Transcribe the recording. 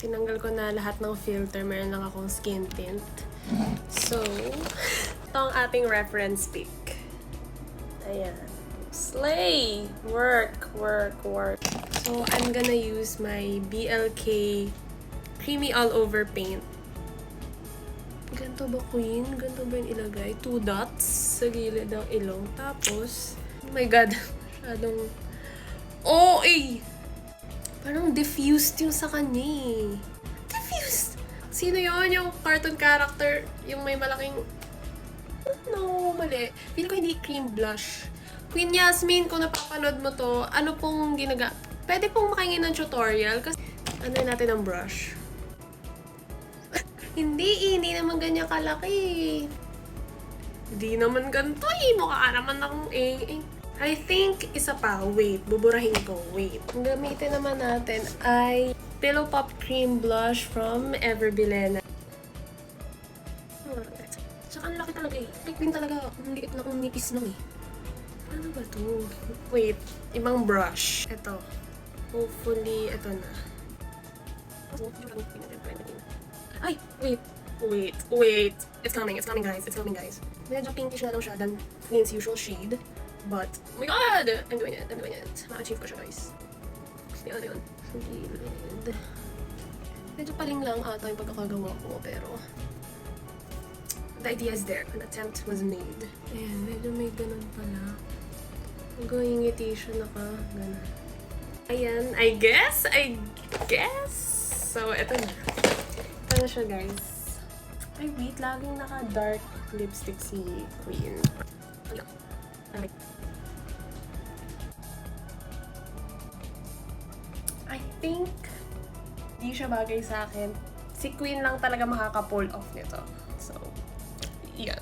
Tinanggal ko na lahat ng filter. Meron lang akong skin tint. So, ito ang ating reference pic. Ayan. Slay! Work, work, work. So, I'm gonna use my BLK Creamy All Over Paint. Ganito ba, Queen? Ganito ba yung ilagay? 2 dots sa gilid ng ilong. Tapos, oh my God, masyadong... Oh, eh! Parang diffused yung sa kanya eh. Diffused! Sino yun? Yung cartoon character? Yung may malaking... No, mali. Feel ko hindi cream blush. Queen Yasmin, kung napapanood mo to, ano pong pwede pong makingin ng tutorial kasi ano natin ang brush. Hindi naman ganyan kalaki. Hindi naman ganito eh. Mukha naman akong I think isa pa. Wait, buburahin ko. Wait. Ang gamitin naman natin ay Pillow Pop Cream Blush from Everbilena. Tsaka ang laki talaga eh. Like din talaga. Ang liit na akong nipis nung eh. Ano ba to? Wait, ibang brush. Ito. Hopefully, ito na. Ay, wait. It's coming guys. Medyo pinkish na lang siya than Queen's usual shade. But, oh my God! I'm doing it. Ma-achieve ko siya, guys. Ano yun? Gilid. Medyo paling lang ata yung pagkakagawa ko, pero the idea is there. An attempt was made. Ayan, medyo may ganun pala. Going ngiti siya ganun. Ayan, I guess. So, eto na. Ito na siya, guys. Ay, wait. Laging naka-dark lipstick si Queen. Ano? I think di siya bagay sa akin. Si Queen lang talaga makaka-pull off nito. So, yan.